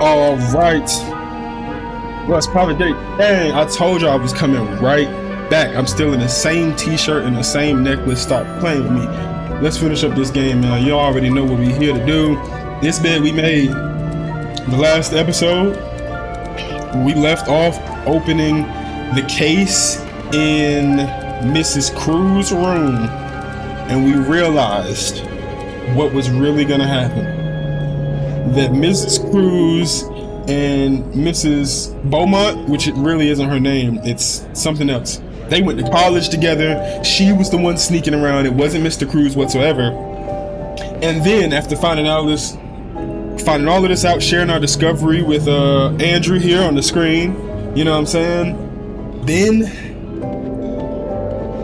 All right. Well, it's private date. Dang, I told you I was coming right back. I'm still in the same t-shirt and the same necklace. Stop playing with me. Let's finish up this game, man. You already know what we're here to do. This bed we made the last episode. We left off opening the case in Mrs. Cruz's room, and we realized what was really gonna happen. That Mrs. Cruz and Mrs. Beaumont, which it really isn't her name, it's something else. They went to college together. She was the one sneaking around. It wasn't Mr. Cruz whatsoever. And then after finding all of this out, sharing our discovery with Andrew here on the screen, you know what I'm saying? Then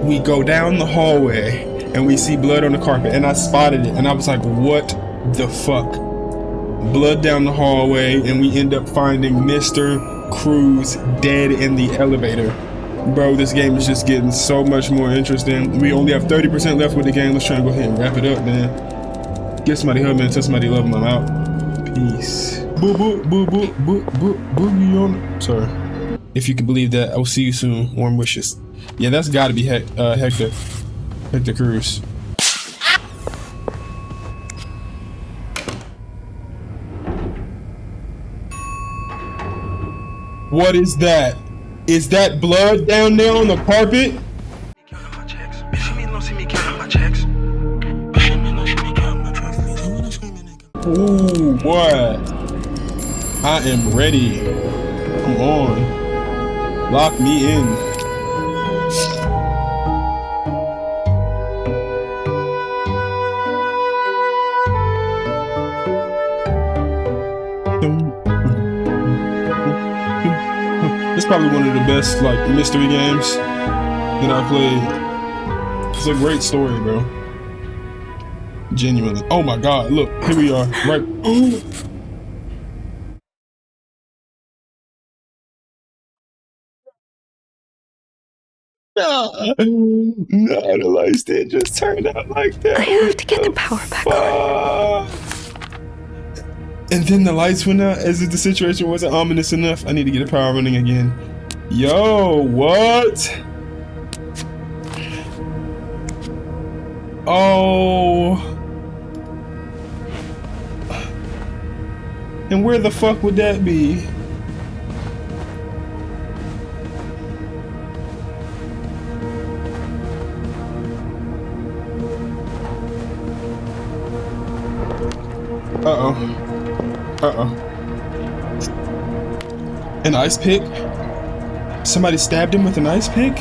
we go down the hallway and we see blood on the carpet, and I spotted it and I was like, what the fuck? Blood down the hallway, and we end up finding Mr. Cruz dead in the elevator. Bro, this game is just getting so much more interesting. We only have 30% left with the game. Let's try and go ahead and wrap it up, man. Give somebody a hug, man. Tell somebody you love them. I'm out. Peace. Boo boo boo boo boo boo boogie on. Sorry. If you can believe that, I will see you soon. Warm wishes. Yeah, that's got to be Hector Cruz. What is that? Is that blood down there on the carpet? Ooh, boy. I am ready. Come on. Lock me in. It's probably one of the best like mystery games that I played. It's a great story, bro. Genuinely. Oh my god, look, here we are. Right. Ooh. No, the lights did just turn out like that. I have to get the power back on. And then the lights went out as if the situation wasn't ominous enough. I need to get the power running again. Yo, what? Oh. And where the fuck would that be? Uh-oh. Uh-oh. An ice pick? Somebody stabbed him with an ice pick?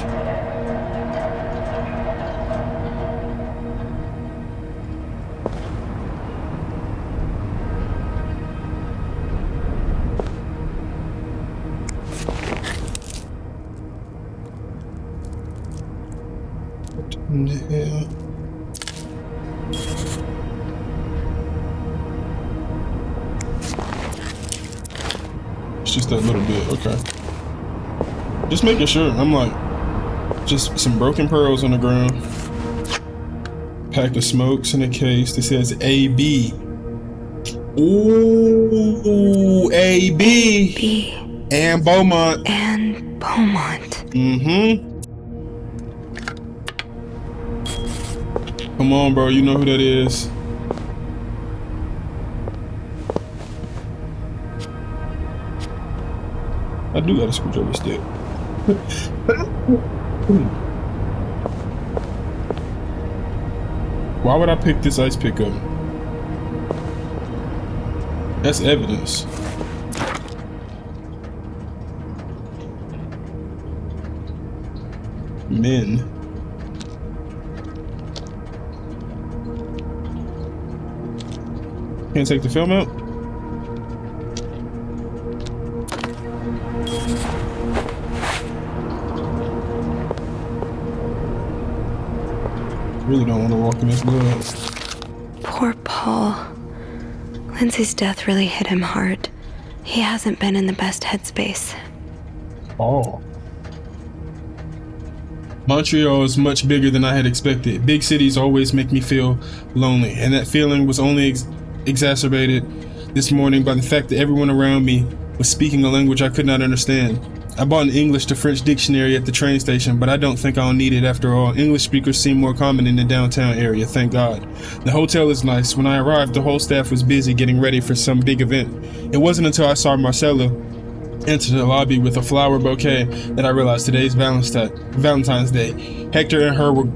What in the hell? Just that little bit, okay. Just making sure. I'm like, just some broken pearls on the ground. Pack of smokes in a case that says AB. Ooh, AB. B. And Beaumont. And Beaumont. Mm-hmm. Come on, bro. You know who that is. I do got a screwdriver stick. Why would I pick this ice pick up? That's evidence. Men. Can't take the film out? Really don't want to walk in this blood. Poor Paul. Lindsay's death really hit him hard. He hasn't been in the best headspace. Oh. Montreal is much bigger than I had expected. Big cities always make me feel lonely, and that feeling was only exacerbated this morning by the fact that everyone around me was speaking a language I could not understand. I bought an English to French dictionary at the train station, but I don't think I'll need it after all. English speakers seem more common in the downtown area, thank God. The hotel is nice. When I arrived, the whole staff was busy getting ready for some big event. It wasn't until I saw Marcella enter the lobby with a flower bouquet that I realized today's Valentine's Day. Hector and her were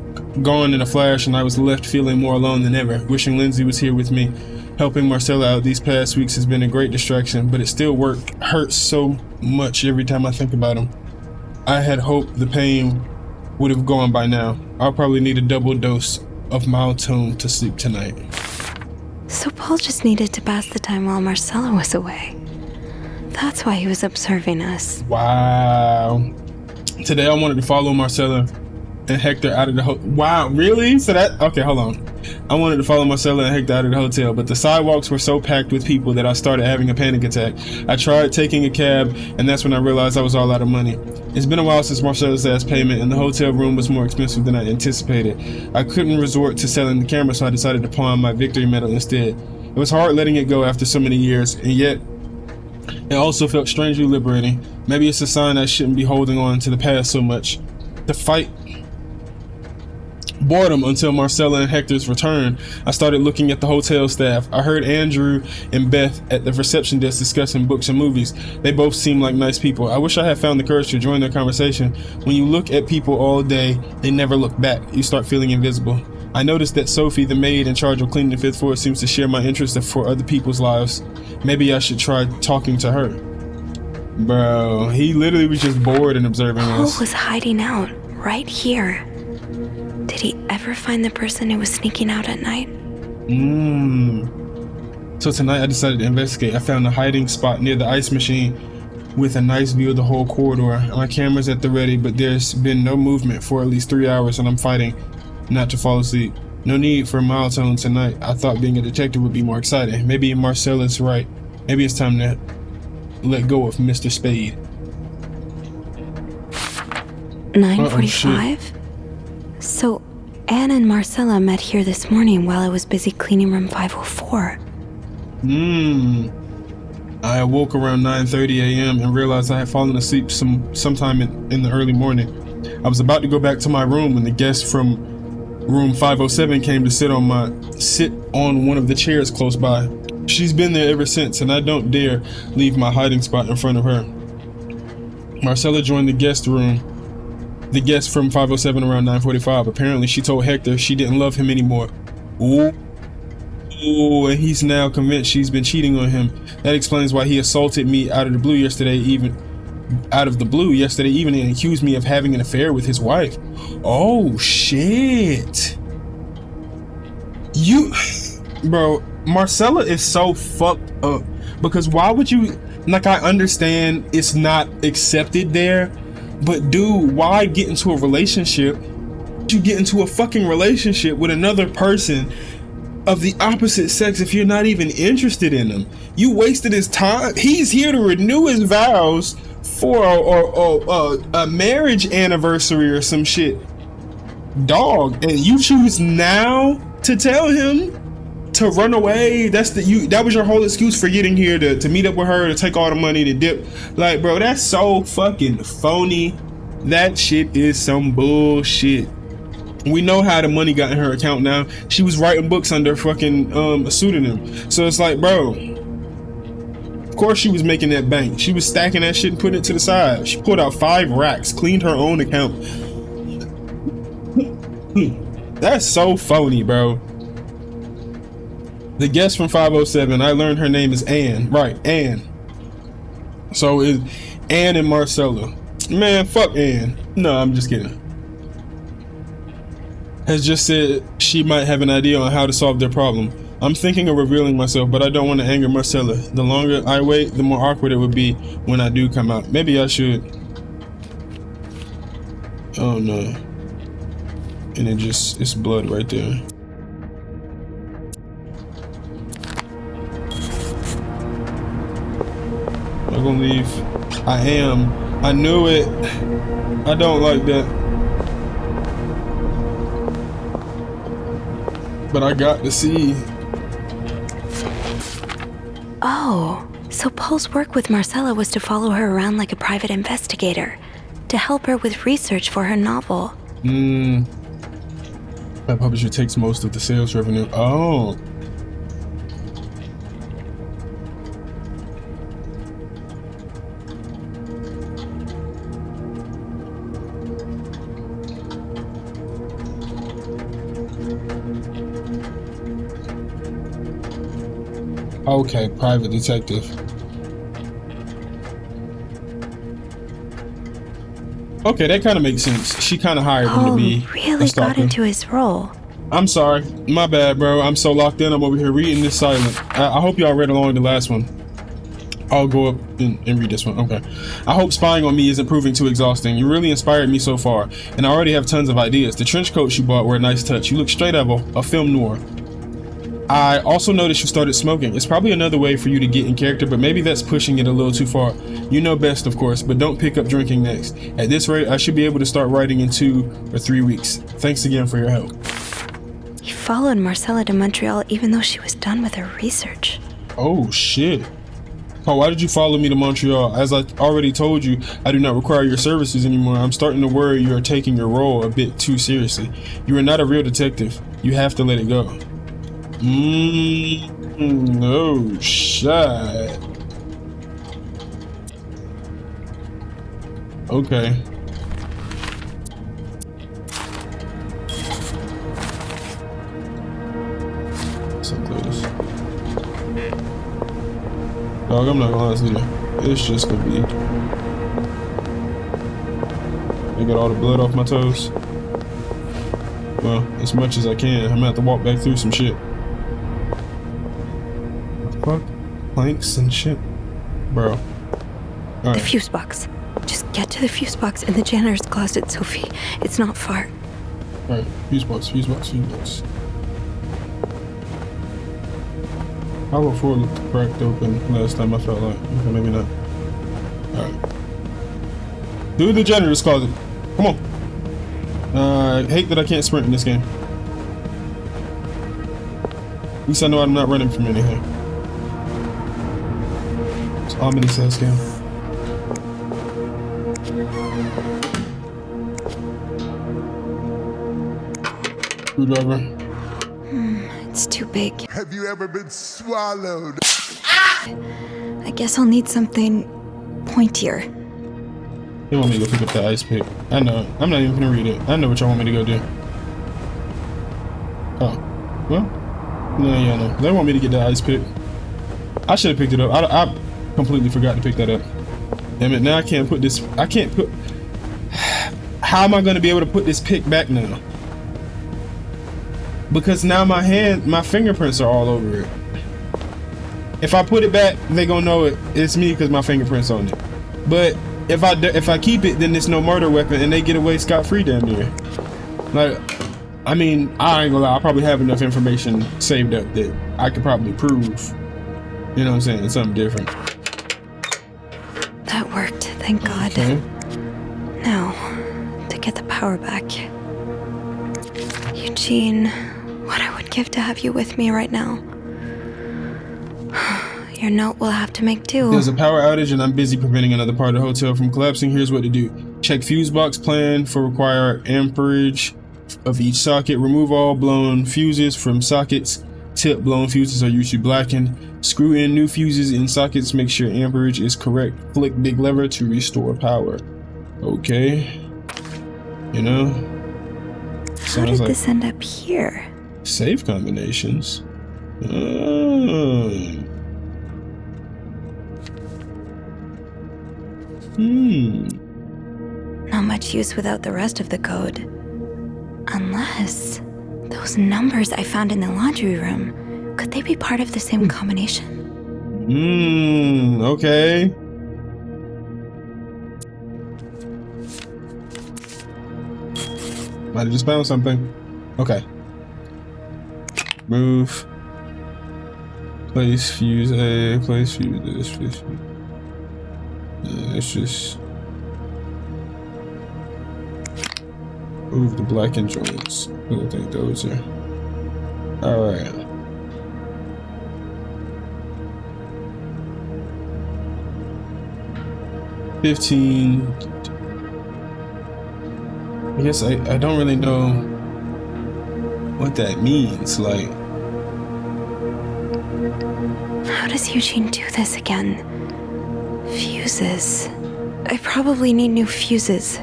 gone in a flash, and I was left feeling more alone than ever, wishing Lindsay was here with me. Helping Marcella out these past weeks has been a great distraction, but it still hurts so much every time I think about him. I had hoped the pain would have gone by now. I'll probably need a double dose of Maltone to sleep tonight. So Paul just needed to pass the time while Marcella was away. That's why he was observing us. Wow. Today I wanted to follow Marcella and Hector out of the hotel. Wow, really? Okay, hold on. I wanted to follow Marcella and Hector out of the hotel, but the sidewalks were so packed with people that I started having a panic attack. I tried taking a cab, and that's when I realized I was all out of money. It's been a while since Marcella's last payment, and the hotel room was more expensive than I anticipated. I couldn't resort to selling the camera, so I decided to pawn my victory medal instead. It was hard letting it go after so many years, and yet it also felt strangely liberating. Maybe it's a sign I shouldn't be holding on to the past so much. To fight boredom until Marcella and Hector's return, I started looking at the hotel staff. I heard Andrew and Beth at the reception desk discussing books and movies. They both seemed like nice people. I wish I had found the courage to join their conversation. When you look at people all day, they never look back. You start feeling invisible. I noticed that Sophie, the maid in charge of cleaning the 5th floor, seems to share my interest for other people's lives. Maybe I should try talking to her. Bro, he literally was just bored and observing us. Paul was hiding out right here. Did he ever find the person who was sneaking out at night? So tonight I decided to investigate. I found a hiding spot near the ice machine with a nice view of the whole corridor. My camera's at the ready, but there's been no movement for at least 3 hours, and I'm fighting not to fall asleep. No need for Maltone tonight. I thought being a detective would be more exciting. Maybe Marcella's right. Maybe it's time to let go of Mr. Spade. 9:45? So Anne and Marcella met here this morning while I was busy cleaning room 504. I awoke around 9:30 a.m. and realized I had fallen asleep sometime in the early morning. I was about to go back to my room when the guest from room 507 came to sit on one of the chairs close by. She's been there ever since, and I don't dare leave my hiding spot in front of her. Marcella joined the guest from 507 around 9:45. Apparently she told Hector she didn't love him anymore. Ooh, and he's now convinced she's been cheating on him. That explains why he assaulted me out of the blue yesterday evening and accused me of having an affair with his wife. Oh shit. Bro, Marcella is so fucked up, because why would you, like, I understand it's not accepted there, but dude, why get into a relationship? You get into a fucking relationship with another person of the opposite sex if you're not even interested in them. You wasted his time. He's here to renew his vows for a marriage anniversary or some shit, dog, and you choose now to tell him to run away. That was your whole excuse for getting here, to meet up with her, to take all the money, to dip. Like, bro, that's so fucking phony. That shit is some bullshit. We know how the money got in her account now. She was writing books under fucking a pseudonym. So it's like, bro, of course she was making that bank. She was stacking that shit and putting it to the side. She pulled out 5 racks, cleaned her own account. That's so phony, bro. The guest from 507, I learned her name is Anne. Right, Anne. So it's Anne and Marcella. Man, fuck Anne. No, I'm just kidding. Has just said she might have an idea on how to solve their problem. I'm thinking of revealing myself, but I don't want to anger Marcella. The longer I wait, the more awkward it would be when I do come out. Maybe I should. Oh no. And it's blood right there. I'm gonna leave. I am. I knew it. I don't like that. But I got to see. Oh, so Paul's work with Marcella was to follow her around like a private investigator, to help her with research for her novel. That publisher takes most of the sales revenue. Oh. Okay, private detective. Okay, that kind of makes sense. She kind of hired him to be Paul really got into his role. I'm sorry. My bad, bro. I'm so locked in. I'm over here reading this silent. I hope y'all read along the last one. I'll go up and read this one. Okay. I hope spying on me isn't proving too exhausting. You really inspired me so far, and I already have tons of ideas. The trench coats you bought were a nice touch. You look straight out of a film noir. I also noticed you started smoking. It's probably another way for you to get in character, but maybe that's pushing it a little too far. You know best, of course, but don't pick up drinking next. At this rate, I should be able to start writing in 2 or 3 weeks. Thanks again for your help. You followed Marcella to Montreal even though she was done with her research. Oh, shit. Oh, why did you follow me to Montreal? As I already told you, I do not require your services anymore. I'm starting to worry you are taking your role a bit too seriously. You are not a real detective. You have to let it go. No shit. Okay. Dog, I'm not gonna lie to you. It's just a beat. I got all the blood off my toes. Well, as much as I can. I'm gonna have to walk back through some shit. Fuck, planks and shit, bro. All right. The fuse box. Just get to the fuse box in the janitor's closet, Sophie. It's not far. All right, fuse box, fuse box, fuse box. How before looked cracked open last time I felt like. Okay, maybe not. All right. Do the janitor's closet. Come on. I hate that I can't sprint in this game. At least I know I'm not running from anything. It's ominous ass game. Screwdriver. It's too big. Have you ever been swallowed? I guess I'll need something pointier. They want me to go pick up the ice pick. I know. I'm not even gonna read it. I know what y'all want me to go do. Oh. Well. No, yeah, no. They want me to get the ice pick. I should have picked it up. I completely forgot to pick that up. Damn it. Now I can't put this. I can't put. How am I gonna be able to put this pick back now? Because now my fingerprints are all over it. If I put it back, they gonna know it's me because my fingerprints on it. But if I keep it, then it's no murder weapon, and they get away scot-free damn near. Like, I mean, I ain't gonna lie, I probably have enough information saved up that I could probably prove. You know what I'm saying? It's something different. That worked, thank God. Okay. Now, to get the power back. Eugene, what I would give to have you with me right now. Your note will have to make do. There's a power outage and I'm busy preventing another part of the hotel from collapsing. Here's what to do. Check fuse box plan for required amperage of each socket. Remove all blown fuses from sockets. Tip blown fuses are usually blackened. Screw in new fuses in sockets. Make sure amperage is correct. Flick big lever to restore power. Okay. You know? How did this end up here? Save combinations. Not much use without the rest of the code. Unless those numbers I found in the laundry room, could they be part of the same combination? Okay. Might have just found something. Okay. Move. Place fuse A, place fuse this, place fuse. Let's just move the blackened joints. I don't think those are. Alright. 15. I guess I don't really know what that means. Like, How does Eugene do this again? Fuses. I probably need new fuses.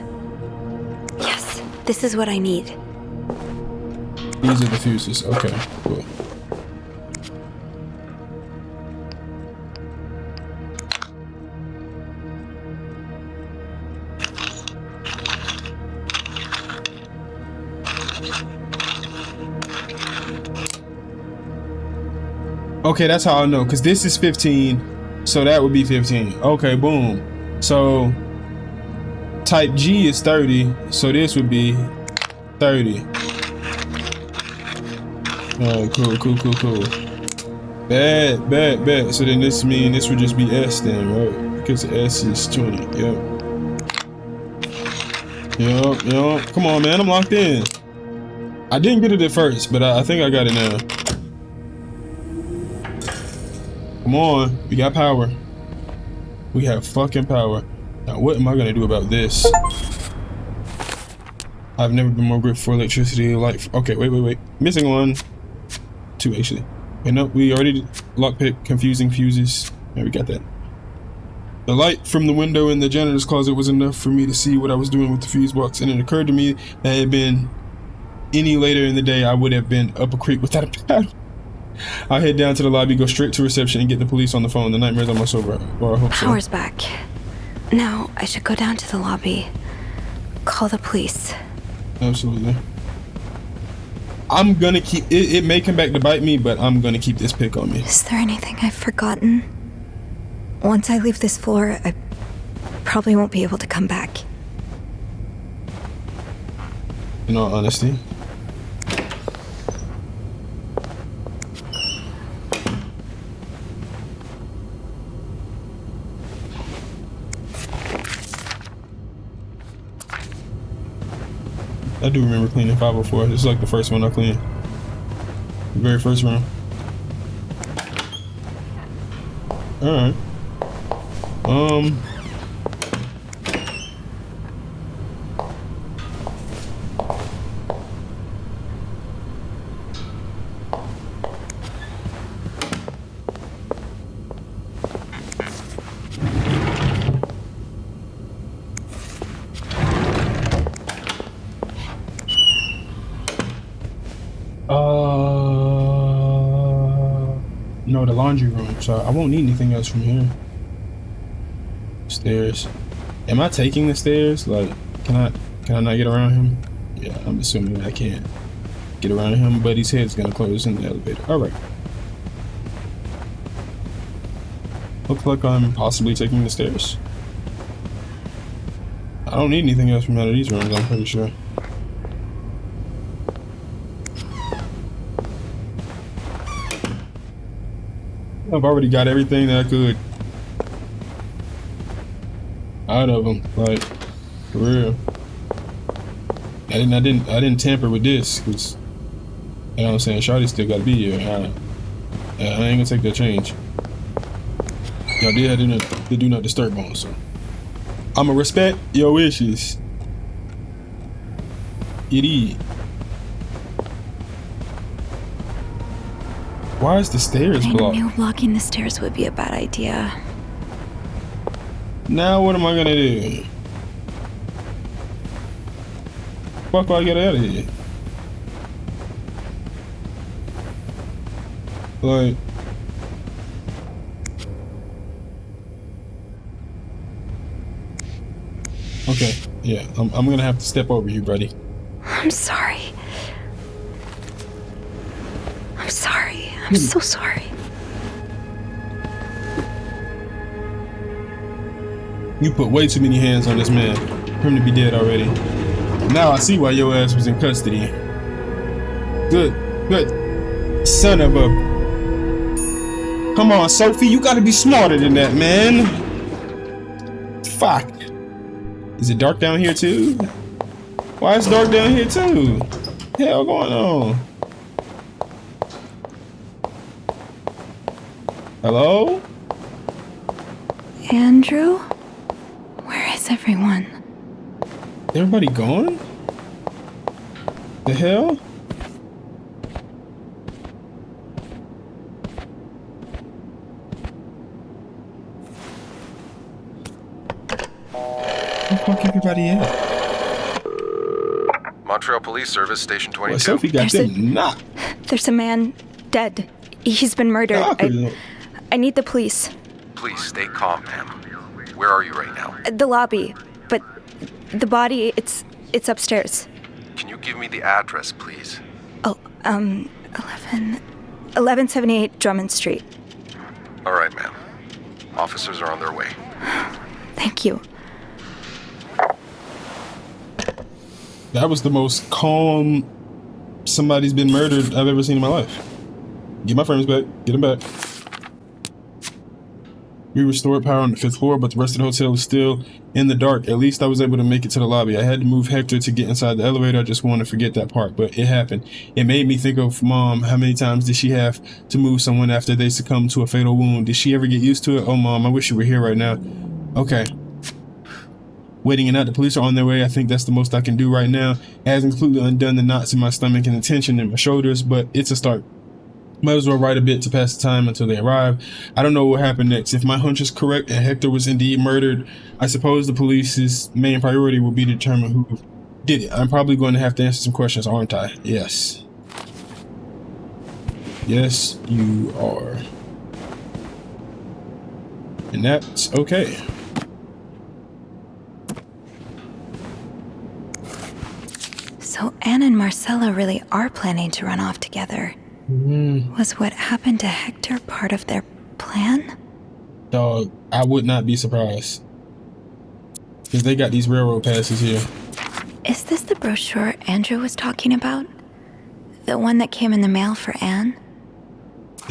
Yes, this is what I need. these are the fuses. Okay, cool. Okay, that's how I know, because this is 15, so that would be 15. Okay, boom. So type G is 30, so this would be 30. Alright, cool. Bad. So then this means this would just be S then, right? Because S is 20. Yep. Come on, man, I'm locked in. I didn't get it at first, but I think I got it now. Come on, we got power. We have fucking power. Now, what am I gonna do about this? I've never been more grateful for electricity. Like, okay, wait. Missing one. Two, actually. And no, we already did lockpick, confusing fuses. Yeah, we got that. The light from the window in the janitor's closet was enough for me to see what I was doing with the fuse box, and it occurred to me that it had been any later in the day, I would have been up a creek without a paddle. I'll head down to the lobby, go straight to reception, and get the police on the phone. The nightmare's almost over, or I hope so. Power's back. Now, I should go down to the lobby. Call the police. Absolutely. I'm gonna keep it. It may come back to bite me, but I'm gonna keep this pick on me. Is there anything I've forgotten? Once I leave this floor, I probably won't be able to come back. In all honesty. I do remember cleaning 504. This is like the first one I cleaned. The very first round. Alright. No, the laundry room. So I won't need anything else from here. Stairs. Am I taking the stairs? Like, can I not get around him? Yeah, I'm assuming I can't get around him, but his head's gonna close in the elevator. Alright. Looks like I'm possibly taking the stairs. I don't need anything else from out of these rooms, I'm pretty sure. I've already got everything that I could out of them, like, for real. I didn't tamper with this, cause you know what I'm saying, Shawty still gotta be here. I ain't gonna take that change. Y'all did have the do not disturb on, so I'ma respect your wishes. It is. Why is the stairs blocked? I knew blocking the stairs would be a bad idea. Now what am I gonna do? Fuck, I get out of here. Like, okay, yeah, I'm gonna have to step over you, buddy. I'm sorry. I'm so sorry. You put way too many hands on this man for him to be dead already. Now I see why your ass was in custody. Good son of a... Come on, Sophie, you gotta be smarter than that, man. Fuck. Is it dark down here too? Why is it dark down here too? Hell going on? Hello? Andrew? Where's everyone? Everybody gone? The hell? Where the fuck everybody at? Montreal Police Service, Station Well, 22. Sophie got There's them knocked. There's a man dead. He's been murdered. I need the police. Please stay calm, ma'am. Where are you right now? The lobby. But the body, it's upstairs. Can you give me the address, please? Oh, 1178 Drummond Street. All right, ma'am. Officers are on their way. Thank you. That was the most calm somebody's been murdered I've ever seen in my life. Get my frames back. Get them back. We restored power on the 5th floor, but the rest of the hotel is still in the dark. At least I was able to make it to the lobby. I had to move Hector to get inside the elevator. I just wanted to forget that part, but it happened. It made me think of Mom. How many times did she have to move someone after they succumbed to a fatal wound? Did she ever get used to it? Oh, Mom, I wish you were here right now. Okay. Waiting it out. The police are on their way. I think that's the most I can do right now. It hasn't completely undone the knots in my stomach and the tension in my shoulders, but it's a start. Might as well write a bit to pass the time until they arrive. I don't know what happened next. If my hunch is correct and Hector was indeed murdered, I suppose the police's main priority will be to determine who did it. I'm probably going to have to answer some questions, aren't I? Yes. Yes, you are. And that's okay. So Anne and Marcella really are planning to run off together. Was what happened to Hector part of their plan? Dog, I would not be surprised. Because they got these railroad passes here. Is this the brochure Andrew was talking about? The one that came in the mail for Anne?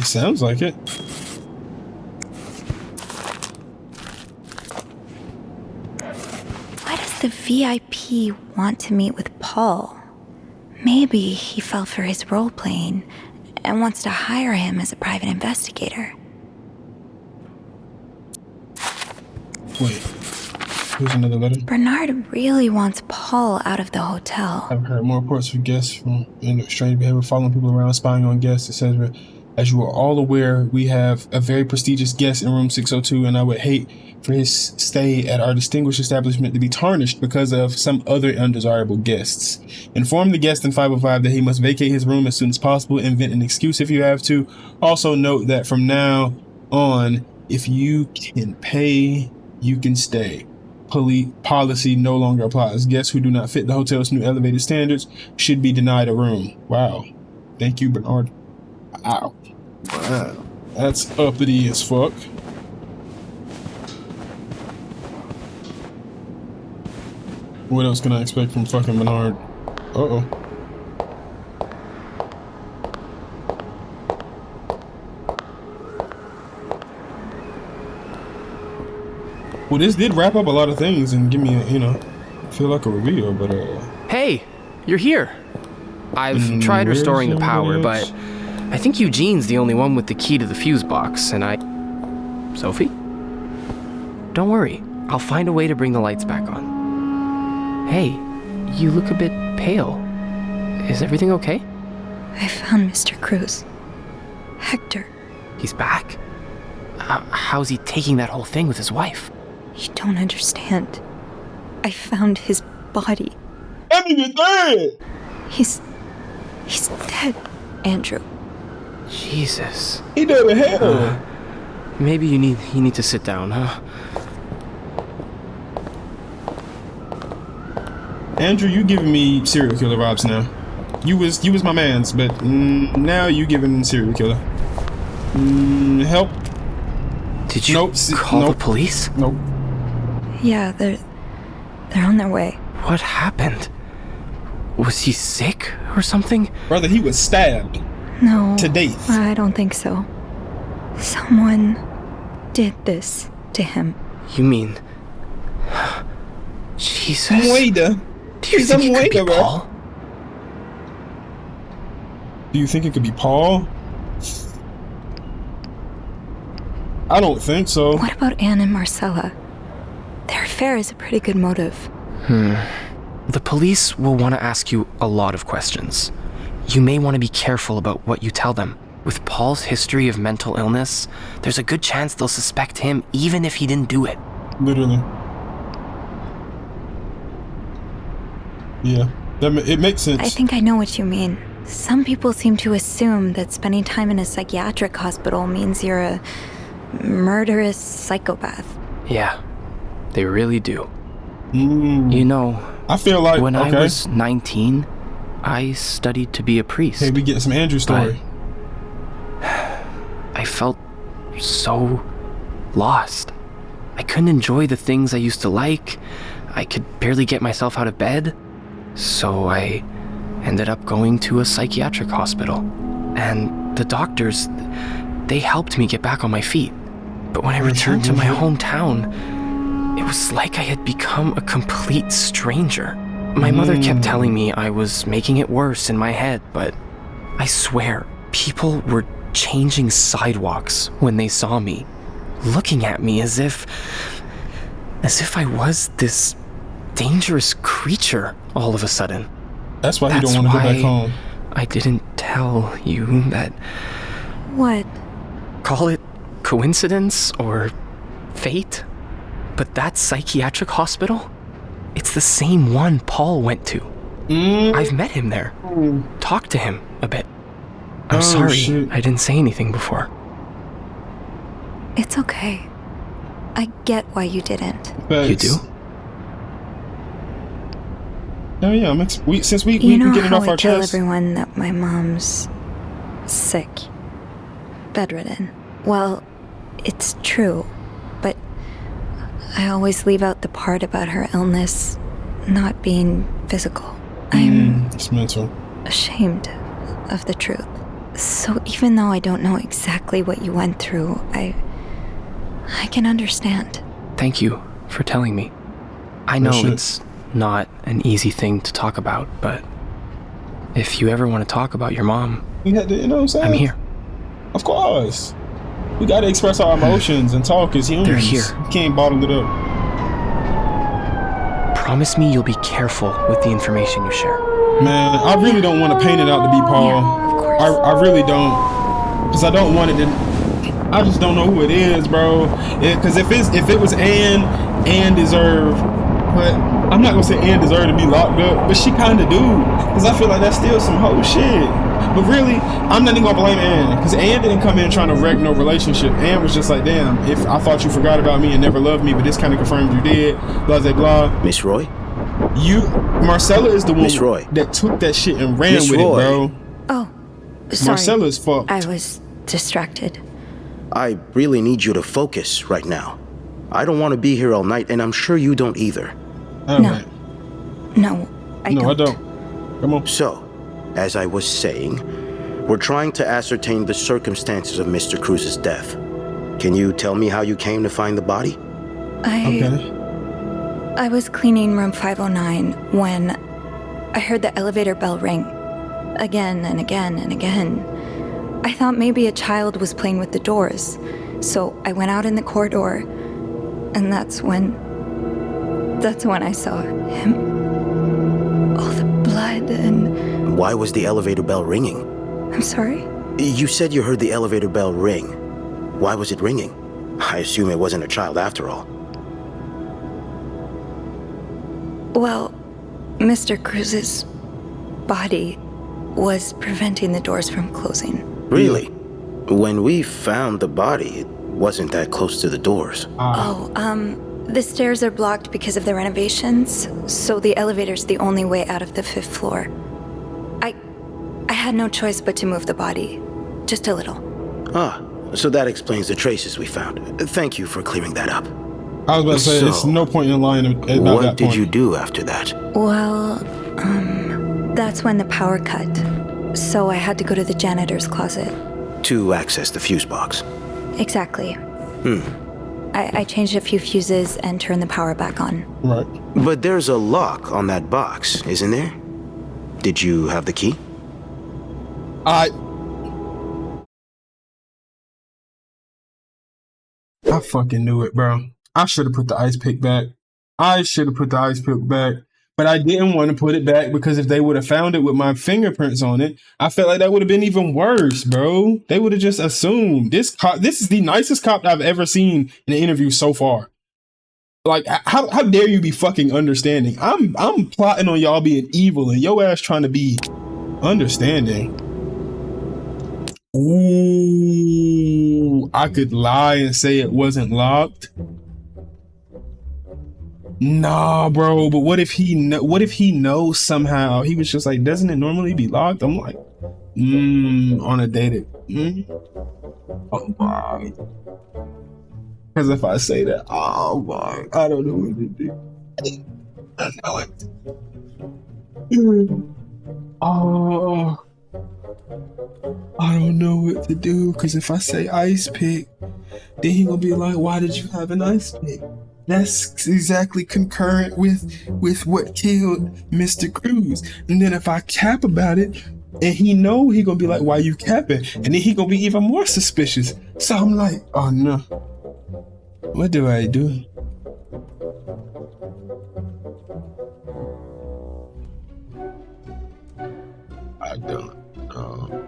It sounds like it. Why does the VIP want to meet with Paul? Maybe he fell for his role-playing and wants to hire him as a private investigator. Wait. Here's another letter. Bernard really wants Paul out of the hotel. I've heard more reports from guests from strange behavior, following people around, spying on guests, etc. As you are all aware, we have a very prestigious guest in room 602, and I would hate for his stay at our distinguished establishment to be tarnished because of some other undesirable guests. Inform the guest in 505 that he must vacate his room as soon as possible. Invent an excuse if you have to. Also note that from now on, if you can pay, you can stay. Policy no longer applies. Guests who do not fit the hotel's new elevated standards should be denied a room. Wow. Thank you, Bernard. Wow. Wow. That's uppity as fuck. What else can I expect from fucking Bernard? Uh-oh. Well, this did wrap up a lot of things and give me a, feel like a reveal, but Hey, you're here. I've tried restoring the power, but I think Eugene's the only one with the key to the fuse box, and Sophie? Don't worry, I'll find a way to bring the lights back on. Hey, you look a bit pale. Is everything okay? I found Mr. Cruz. Hector. He's back? How's he taking that whole thing with his wife? You don't understand. I found his body. that nigga's dead. He's dead, Andrew. Jesus. He dead in hell. Maybe you need to sit down, huh? Andrew, you giving me serial killer vibes now. You was my mans, but now you giving serial killer. Help. Did you call the police? Nope. Yeah, they're on their way. What happened? Was he sick or something? Brother, he was stabbed. No. To death. I don't think so. Someone did this to him. You mean... Jesus. Mueda. Do you think it could be bro. Paul? Do you think it could be Paul? I don't think so. What about Anne and Marcella? They're fair is a pretty good motive. The police will want to ask you a lot of questions. You may want to be careful about what you tell them. With Paul's history of mental illness, there's a good chance they'll suspect him even if he didn't do it. Literally. Yeah, it makes sense. I think I know what you mean. Some people seem to assume that spending time in a psychiatric hospital means you're a murderous psychopath. Yeah, they really do. You know, I feel like when I was 19, I studied to be a priest. Hey, we get some Andrew story. I felt so lost. I couldn't enjoy the things I used to like. I could barely get myself out of bed. So I ended up going to a psychiatric hospital. And the doctors, they helped me get back on my feet. But when I returned to my hometown, it was like I had become a complete stranger. My mother kept telling me I was making it worse in my head, but I swear, people were changing sidewalks when they saw me, looking at me as if I was this dangerous creature all of a sudden. That's why you don't want to go back home. I didn't tell you that. What? Call it coincidence or fate, but that psychiatric hospital, it's the same one Paul went to. I've met him there, talked to him a bit. I'm sorry, shit. I didn't say anything before. It's okay. I get why you didn't. You do? Oh yeah, since we You know get it how off I our tell chest. everyone that my mom's sick, bedridden. Well, it's true, but I always leave out the part about her illness not being physical. I'm It's mental. ashamed of the truth. So even though I don't know exactly what you went through, I can understand. Thank you for telling me. I know shit. it's not an easy thing to talk about, but if you ever want to talk about your mom, We had to, you know what I'm saying? I'm here. Of course. We gotta express our emotions and talk as humans. They're here. You can't bottle it up. Promise me you'll be careful with the information you share. Man, I really don't want to paint it out to be Paul. Yeah, of course. I really don't. Because I don't want it to. I just don't know who it is, bro. Because if it was Ann deserve. But I'm not gonna say Ann deserve to be locked up, but she kind of do. Because I feel like that's still some whole shit. But really, I'm not even gonna blame Ann. Because Ann didn't come in trying to wreck no relationship. Ann was just like, damn, if I thought you forgot about me and never loved me, but this kind of confirmed you did. Blah, blah, blah. Miss Roy? Marcella is the one Miss Roy. that took that shit and ran Miss with Roy. it, bro. Oh, sorry. Marcella's fucked. I was distracted. I really need you to focus right now. I don't want to be here all night, and I'm sure you don't either. All No. right. No, I No, don't. I don't. Come on. So, as I was saying, we're trying to ascertain the circumstances of Mr. Cruz's death. Can you tell me how you came to find the body? Okay. I was cleaning room 509 when I heard the elevator bell ring. Again and again and again. I thought maybe a child was playing with the doors, so I went out in the corridor, and that's when I saw him. All the blood and... Why was the elevator bell ringing? I'm sorry? You said you heard the elevator bell ring. Why was it ringing? I assume it wasn't a child after all. Well, Mr. Cruz's body was preventing the doors from closing. Really? When we found the body, it wasn't that close to the doors. The stairs are blocked because of the renovations, so the elevator's the only way out of the 5th floor. I had no choice but to move the body. Just a little. Ah, so that explains the traces we found. Thank you for clearing that up. I was about to say, So, it's no point in lying about that What did point. you do after that? Well, that's when the power cut. So I had to go to the janitor's closet. To access the fuse box. Exactly. I changed a few fuses and turned the power back on. Right. But there's a lock on that box, isn't there? Did you have the key? I fucking knew it, bro. I should have put the ice pick back. I should have put the ice pick back, but I didn't want to put it back because if they would have found it with my fingerprints on it, I felt like that would have been even worse, bro. They would have just assumed this cop. This is the nicest cop I've ever seen in an interview so far. Like, how dare you be fucking understanding? I'm plotting on y'all being evil and your ass trying to be understanding. Ooh, I could lie and say it wasn't locked. Nah, bro. But what if he knows somehow? He was just like, doesn't it normally be locked? I'm like, on a date. Oh my. Because if I say that, oh my, I don't know what to do. I know it. Oh, I don't know what to do. Because if I say ice pick, then he gonna be like, why did you have an ice pick? That's exactly concurrent with what killed Mr. Cruz. And then if I cap about it, and he know, he gonna be like, why you capping? And then he gonna be even more suspicious. So I'm like, oh no. What do I do? I don't know.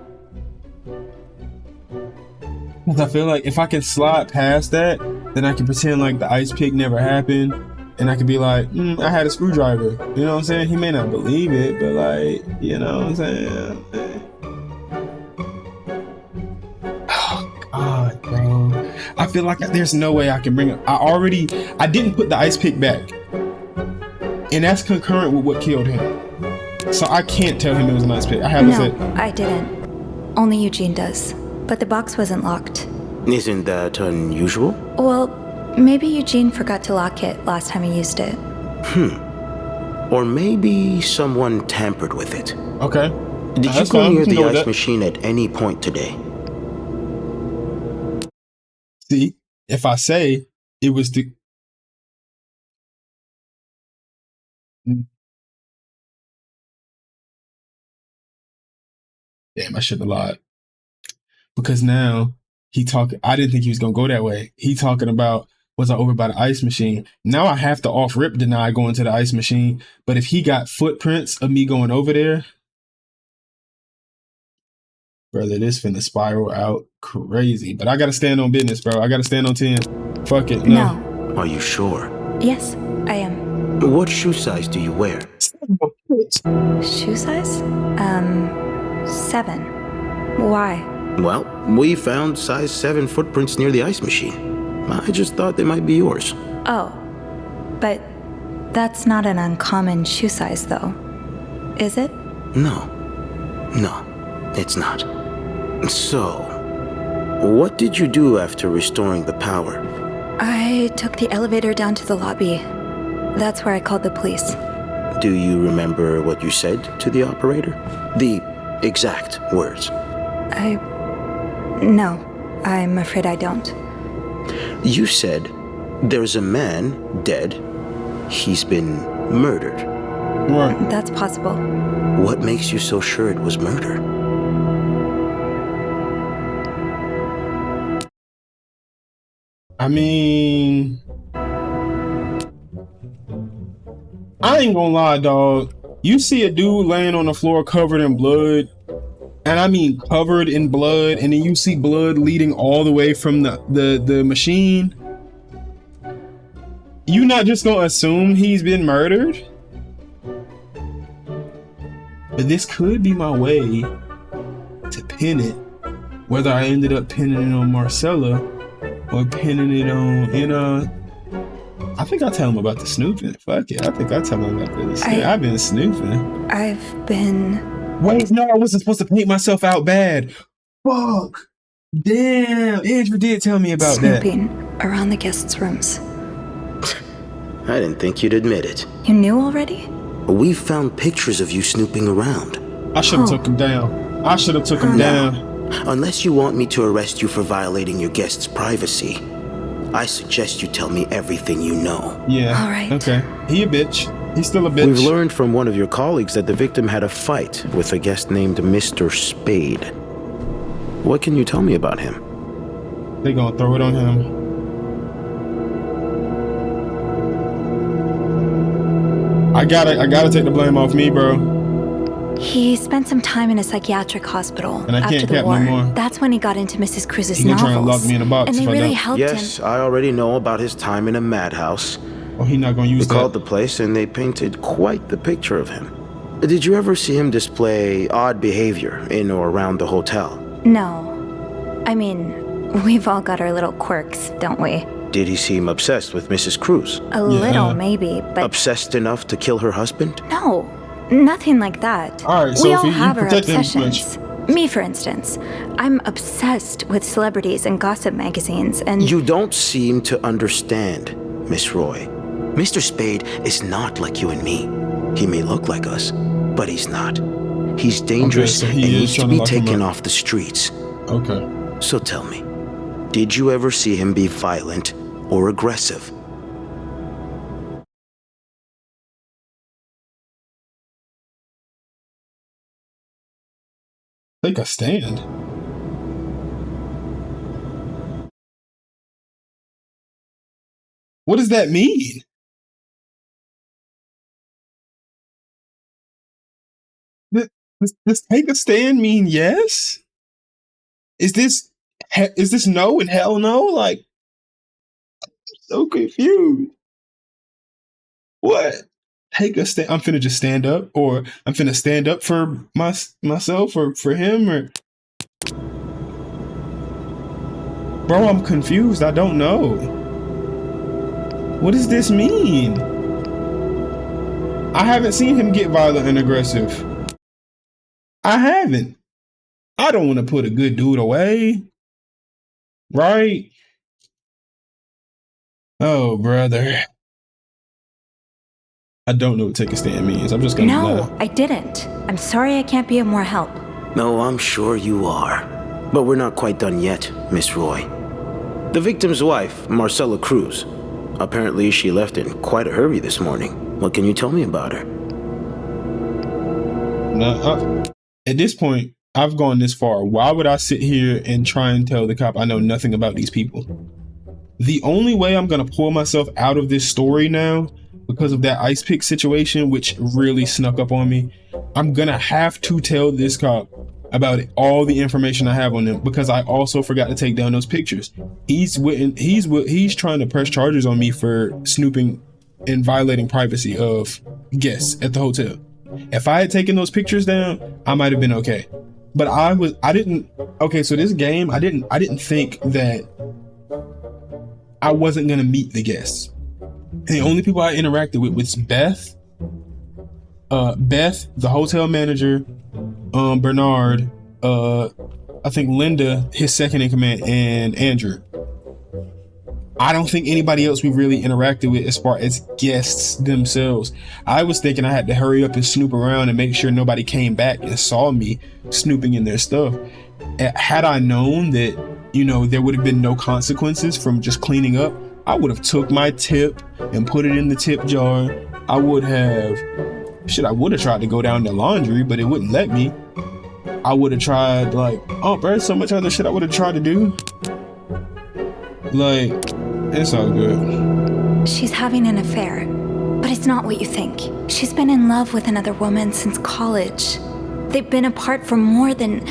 Because I feel like if I can slide past that, then I can pretend like the ice pick never happened. And I could be like, I had a screwdriver. You know what I'm saying? He may not believe it, but like, you know what I'm saying? Oh, God, bro. I feel like there's no way I can bring it. I didn't put the ice pick back. And that's concurrent with what killed him. So I can't tell him it was an ice pick. I haven't said. No, I didn't. Only Eugene does. But the box wasn't locked. Isn't that unusual? Well, maybe Eugene forgot to lock it last time he used it. Or maybe someone tampered with it. Okay. Did you go near the ice machine at any point today? See, if I say it was the... Damn, I shouldn't have lied. Because now I didn't think he was going to go that way. He talking about, was I over by the ice machine? Now I have to off rip deny going to the ice machine. But if he got footprints of me going over there, brother, this finna spiral out crazy. But I got to stand on business, bro. I got to stand on 10. Fuck it. No. Are you sure? Yes, I am. What shoe size do you wear? Shoe size? 7. Why? Well, we found size 7 footprints near the ice machine. I just thought they might be yours. Oh, but that's not an uncommon shoe size, though. Is it? No, it's not. So, what did you do after restoring the power? I took the elevator down to the lobby. That's where I called the police. Do you remember what you said to the operator? The exact words. No, I'm afraid I don't. You said there's a man dead. He's been murdered. Right. That's possible. What makes you so sure it was murder? I mean, I ain't gonna lie, dog. You see a dude laying on the floor covered in blood, and I mean covered in blood, and then you see blood leading all the way from the machine. You not just gonna assume he's been murdered? But this could be my way to pin it. Whether I ended up pinning it on Marcella or pinning it on I think I'll tell him about the snooping. Fuck it. I think I'll tell him about this. I've been snooping. I've been... Wait, no, I wasn't supposed to paint myself out bad. Fuck. Damn. Andrew did tell me about snooping around the guests' rooms. I didn't think you'd admit it. You knew already? We found pictures of you snooping around. I should have took him down. I should have took him down. Unless you want me to arrest you for violating your guest's privacy, I suggest you tell me everything you know. Yeah. All right. Okay. He a bitch. He's still a bitch. We've learned from one of your colleagues that the victim had a fight with a guest named Mr. Spade. What can you tell me about him? They gonna throw it on him. gotta take the blame off me, bro. He spent some time in a psychiatric hospital And I after can't the cap war. no more. That's when he got into Mrs. Cruz's He gonna novels. try and lock me in a box and they if I really don't. helped Yes, him. I already know about his time in a madhouse. Oh, he not gonna We use called that. the place and they painted quite the picture of him. Did you ever see him display odd behavior in or around the hotel? No. I mean, we've all got our little quirks, don't we? Did he seem obsessed with Mrs. Cruz? A little, maybe, but Obsessed enough to kill her husband? no. Nothing like that. All right, we all Sophie, you have our protect him obsessions. Me, for instance. I'm obsessed with celebrities and gossip magazines, and You don't seem to understand, Miss Roy. Mr. Spade is not like you and me. He may look like us, but he's not. He's dangerous so he and is needs to trying to be lock him taken up. off the streets. Okay. So tell me, did you ever see him be violent or aggressive? Take a stand. What does that mean? Does take a stand mean yes? Is this no and hell no? Like, I'm so confused. What? Take a stand. I'm finna just stand up, or I'm finna stand up for myself or for him, or bro, I'm confused. I don't know. What does this mean? I haven't seen him get violent and aggressive. I haven't. I don't want to put a good dude away. Right? Oh, brother. I don't know what take a stand means. I'm just gonna no, lie. I didn't. I'm sorry I can't be of more help. No, I'm sure you are. But we're not quite done yet, Miss Roy. The victim's wife, Marcella Cruz. Apparently she left in quite a hurry this morning. What can you tell me about her? At this point, I've gone this far. Why would I sit here and try and tell the cop I know nothing about these people? The only way I'm gonna pull myself out of this story now, because of that ice pick situation, which really snuck up on me, I'm gonna have to tell this cop about all the information I have on them, because I also forgot to take down those pictures. He's trying to press charges on me for snooping and violating privacy of guests at the hotel. If I had taken those pictures down, I might have been okay. But I didn't. Okay, so this game, I didn't think that I wasn't gonna meet the guests. The only people I interacted with was Beth, the hotel manager, Bernard, I think Linda, his second in command, and Andrew. I don't think anybody else we really interacted with as far as guests themselves. I was thinking I had to hurry up and snoop around and make sure nobody came back and saw me snooping in their stuff. Had I known that, there would have been no consequences from just cleaning up, I would have took my tip and put it in the tip jar. I would have tried to go down to laundry, but it wouldn't let me. I would have tried, there's so much other shit I would have tried to do. It's all good. She's having an affair, but it's not what you think. She's been in love with another woman since college. They've been apart for more than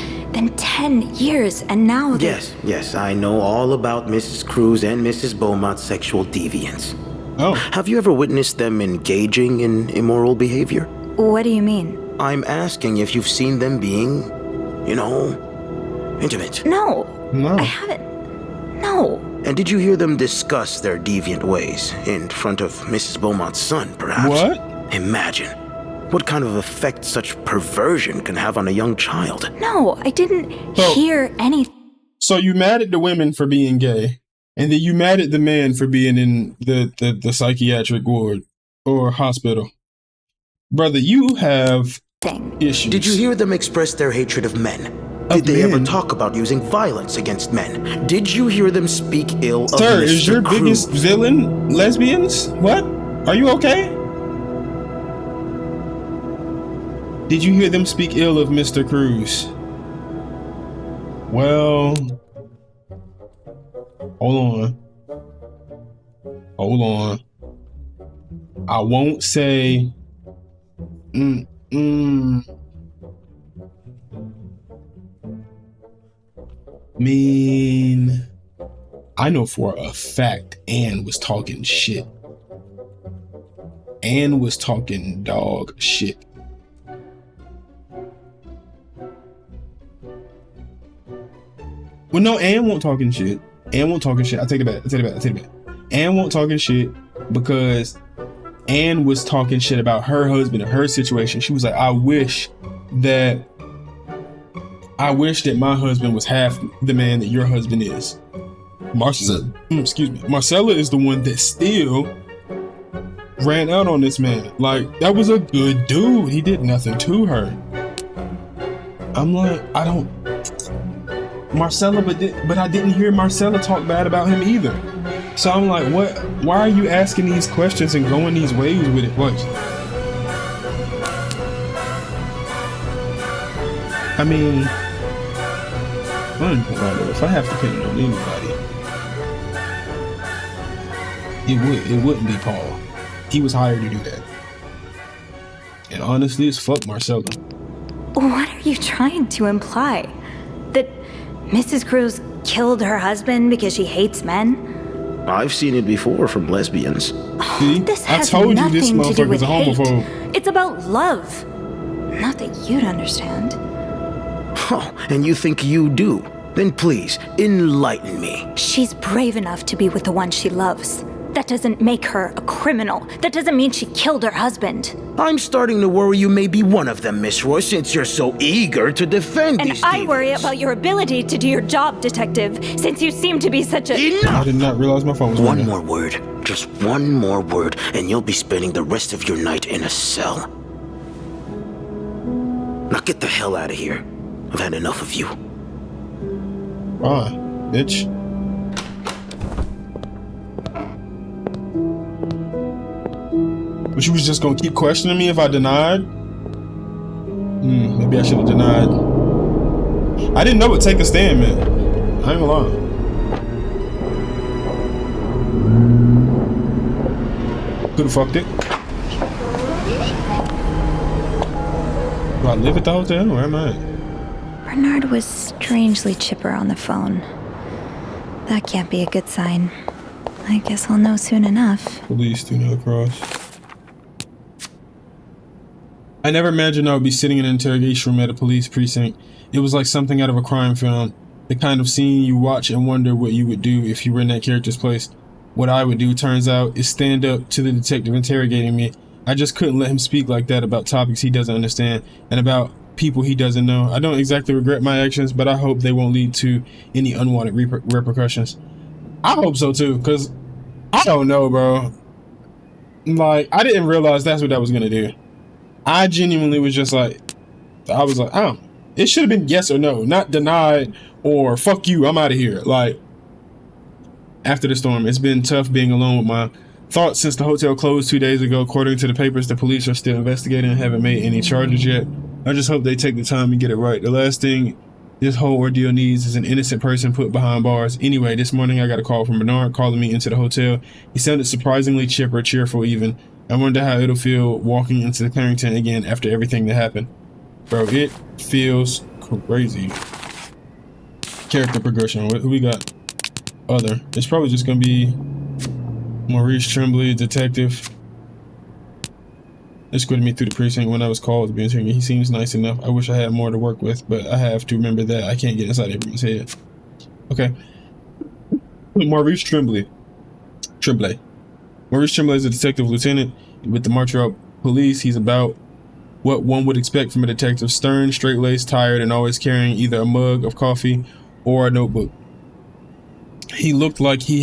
10 years, and now they... Yes, I know all about Mrs. Cruz and Mrs. Beaumont's sexual deviance. Oh. Have you ever witnessed them engaging in immoral behavior? What do you mean? I'm asking if you've seen them being, intimate. No, No. I haven't. No. And did you hear them discuss their deviant ways in front of Mrs. Beaumont's son, perhaps? What? Imagine what kind of effect such perversion can have on a young child. No, I didn't hear anything. So you mad at the women for being gay, and then you mad at the man for being in the psychiatric ward or hospital. Brother, you have issues. Did you hear them express their hatred of men? Did they ever talk about using violence against men? Did you hear them speak ill of Sir, Mr. is your Cruz? biggest villain lesbians? What? Are you okay? Did you hear them speak ill of Mr. Cruz? Well, hold on. I won't say Mm, mm. Mean, I know for a fact Ann was talking shit. Ann was talking dog shit. Well, no, Ann won't talking shit. Ann won't talking shit. I take it back. I take it back. I take it back. Ann won't talking shit because Ann was talking shit about her husband and her situation. She was like, I wish that my husband was half the man that your husband is. Marcella is the one that still ran out on this man. Like, that was a good dude. He did nothing to her. I'm like, I don't... Marcella, but I didn't hear Marcella talk bad about him either. So I'm like, what? Why are you asking these questions and going these ways with it? What? I mean, if I have to pin it on anybody, it wouldn't be Paul. He was hired to do that. And honestly, it's fuck Marcella. What are you trying to imply? That Mrs. Cruz killed her husband because she hates men? I've seen it before from lesbians. See? This I has told you this nothing to do motherfucker's with a hate. homophobe. It's about love. Not that you'd understand. Oh, and you think you do? Then please, enlighten me. She's brave enough to be with the one she loves. That doesn't make her a criminal. That doesn't mean she killed her husband. I'm starting to worry you may be one of them, Miss Roy, since you're so eager to defend And these I worry demons. about your ability to do your job, detective, since you seem to be such a... I Enough! did not realize my phone was One ringing. more word, just one more word, and you'll be spending the rest of your night in a cell. Now get the hell out of here. I've had enough of you. Fine, bitch. But you was just gonna keep questioning me if I denied? Maybe I should have denied. I didn't know what take a stand meant. I ain't gonna lie. Could've fucked it. Do I live at the hotel? Where am I at? Bernard was strangely chipper on the phone. That can't be a good sign. I guess I'll know soon enough. Police do not cross. I never imagined I would be sitting in an interrogation room at a police precinct. It was like something out of a crime film. The kind of scene you watch and wonder what you would do if you were in that character's place. What I would do, turns out, is stand up to the detective interrogating me. I just couldn't let him speak like that about topics he doesn't understand and about people he doesn't know. I don't exactly regret my actions, but I hope they won't lead to any unwanted repercussions. I hope so too, because I don't know, bro. Like, I didn't realize that's what that was gonna do. I genuinely was just like, I was like, oh, it should have been yes or no, not denied or fuck you, I'm out of here. Like, after the storm, it's been tough being alone with my thoughts since the hotel closed 2 days ago. According to the papers, the police are still investigating and haven't made any charges yet. I just hope they take the time and get it right. The last thing this whole ordeal needs is an innocent person put behind bars. Anyway, this morning I got a call from Bernard calling me into the hotel. He sounded surprisingly chipper, cheerful even. I wonder how it'll feel walking into the Clearington again after everything that happened. Bro, it feels crazy. Character progression. Who we got? Other. It's probably just gonna be Maurice Tremblay, detective. Escorted me through the precinct when I was called to be interrogated. He seems nice enough. I wish I had more to work with, but I have to remember that I can't get inside everyone's head. Okay. Maurice Tremblay. Maurice Tremblay is a detective lieutenant with the Montreal Police. He's about what one would expect from a detective: stern, straight-laced, tired, and always carrying either a mug of coffee or a notebook. He looked like he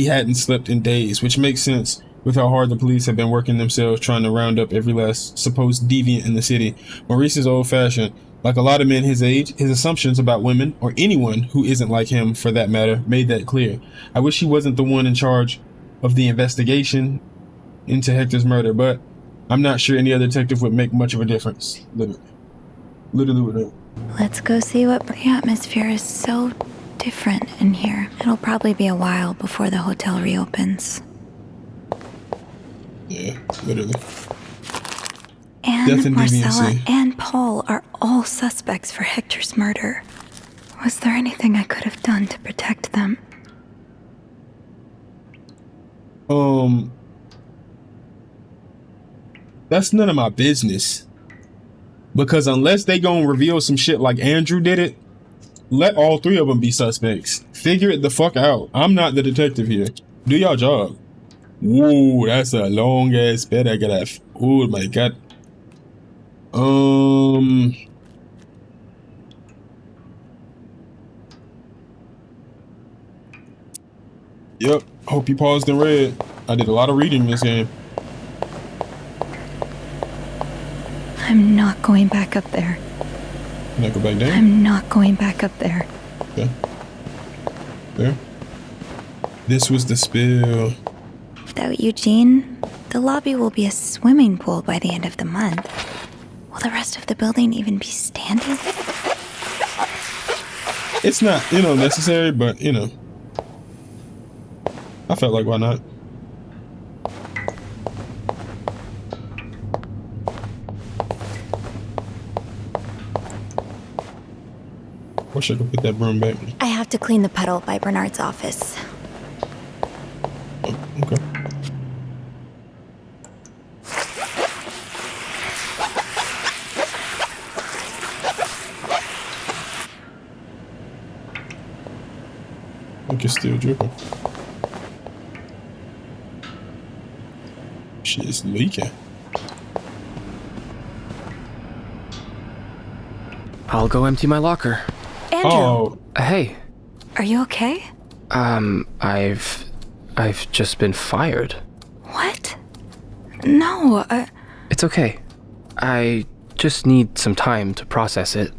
hadn't slept in days, which makes sense with how hard the police have been working themselves trying to round up every last supposed deviant in the city. Maurice is old-fashioned. Like a lot of men his age, his assumptions about women, or anyone who isn't like him for that matter, made that clear. I wish he wasn't the one in charge of the investigation into Hector's murder, but I'm not sure any other detective would make much of a difference. Literally would. Let's go see what the atmosphere is so different in here. It'll probably be a while before the hotel reopens. Yeah, literally. And Death and Marcella deviancy. and Paul are all suspects for Hector's murder. Was there anything I could have done to protect them? That's none of my business. Because unless they gonna reveal some shit like Andrew did it, let all three of them be suspects. Figure it the fuck out. I'm not the detective here. Do your job. Ooh, that's a long ass bed I gotta have. Oh my god. Yep. Hope you paused and read. I did a lot of reading in this game. I'm not going back up there. Can I go back down? I'm not going back up there. Okay. There. This was the spill. Without Eugene, the lobby will be a swimming pool by the end of the month. Will the rest of the building even be standing? It's not, necessary, but, I felt like, why not? Wish I could put that broom back. I have to clean the puddle by Bernard's office. Oh, okay. Ink is still dripping. Shit is leaking. I'll go empty my locker. Andrew, Oh, Hey, are you okay? I've just been fired. What? No, It's okay. I just need some time to process it.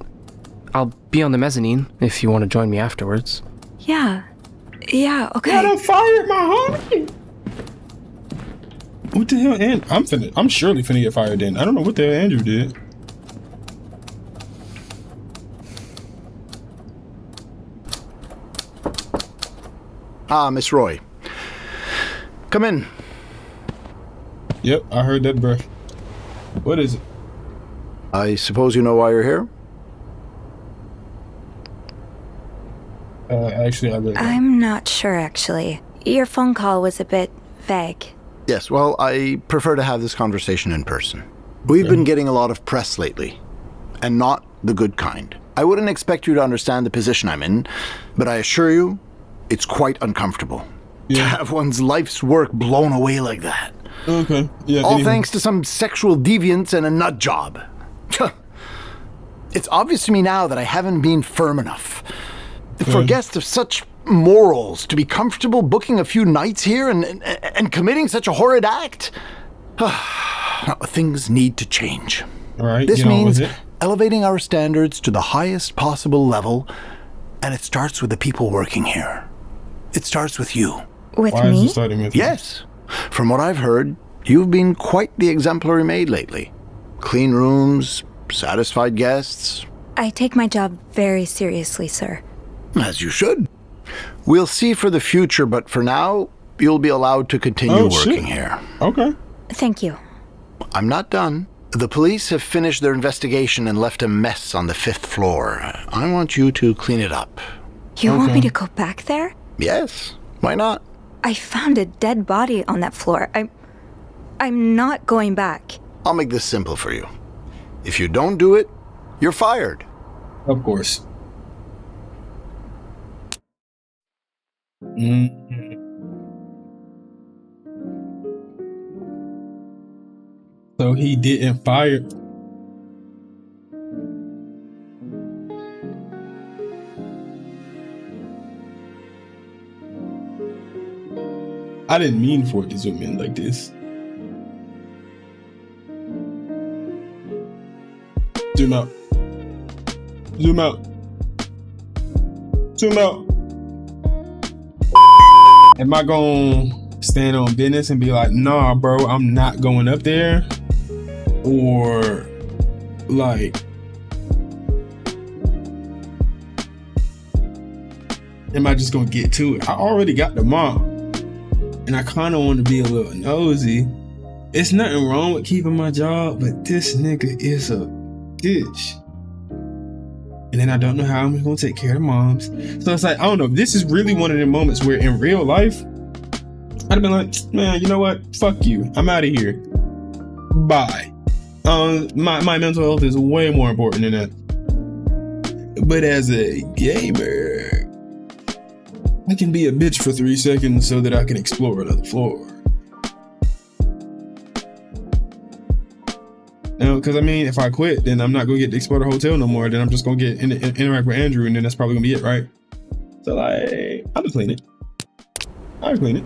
I'll be on the mezzanine if you want to join me afterwards. yeah, okay. I done fired my homie. What the hell? I'm surely finna get fired then. I don't know what the hell Andrew did. Ah, Miss Roy. Come in. Yep, I heard that breath. What is it? I suppose you know why you're here? Actually, I really don't. I'm not sure, actually. Your phone call was a bit vague. Yes, well, I prefer to have this conversation in person. We've been getting a lot of press lately, and not the good kind. I wouldn't expect you to understand the position I'm in, but I assure you, it's quite uncomfortable. To have one's life's work blown away like that. Okay. Yeah. All anyway. thanks to some sexual deviance and a nut job. It's obvious to me now that I haven't been firm enough. For guests of such morals to be comfortable booking a few nights here and committing such a horrid act. Now, things need to change. All right. This get on with means it. elevating our standards to the highest possible level, and it starts with the people working here. It starts with you. With Why is me? it starting with? Yes. From what I've heard, you've been quite the exemplary maid lately. Clean rooms, satisfied guests. I take my job very seriously, sir. As you should. We'll see for the future, but for now, you'll be allowed to continue working here. Okay. Thank you. I'm not done. The police have finished their investigation and left a mess on the 5th floor. I want you to clean it up. You want me to go back there? Yes, why not? I found a dead body on that floor. I'm not going back. I'll make this simple for you. If you don't do it, you're fired. Of course. So he didn't fire. I didn't mean for it to zoom in like this. Zoom out. Zoom out. Zoom out. Am I gonna stand on business and be like, nah, bro, I'm not going up there? Or like, am I just gonna get to it? I already got the mop, and I kind of want to be a little nosy it's nothing wrong with keeping my job, but this nigga is a bitch. And then I don't know how I'm gonna take care of the moms. So it's like, I don't know. This is really one of the moments where in real life, I'd have been like, man, you know what? Fuck you. I'm out of here. Bye. My mental health is way more important than that. But as a gamer, I can be a bitch for 3 seconds so that I can explore another floor. Because I mean, if I quit, then I'm not gonna get to explore the hotel no more. Then I'm just gonna get interact with Andrew, and then that's probably gonna be it, right? So like, I'll just clean it. I'll clean it.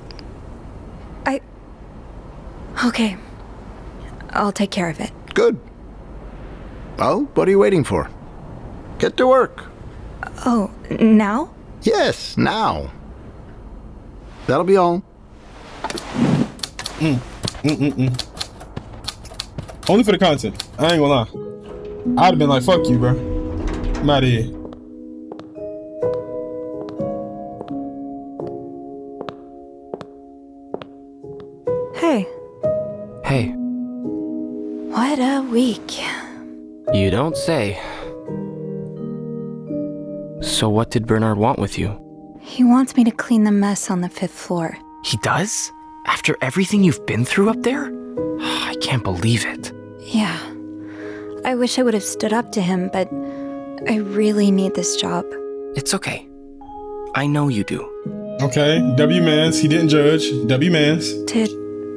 Okay. I'll take care of it. Good. Well, what are you waiting for? Get to work. Oh, now? Yes, now. That'll be all. Only for the content. I ain't gonna lie. I'd have been like, fuck you, bro. I'm out of here. Hey. Hey, What a week. you don't say. So what did Bernard want with you? He wants me to clean the mess on the 5th floor. He does? After everything you've been through up there? I can't believe it. Yeah. I wish I would have stood up to him, but I really need this job. It's okay. I know you do. Okay, W-Mans. He didn't judge. W-Mans. Did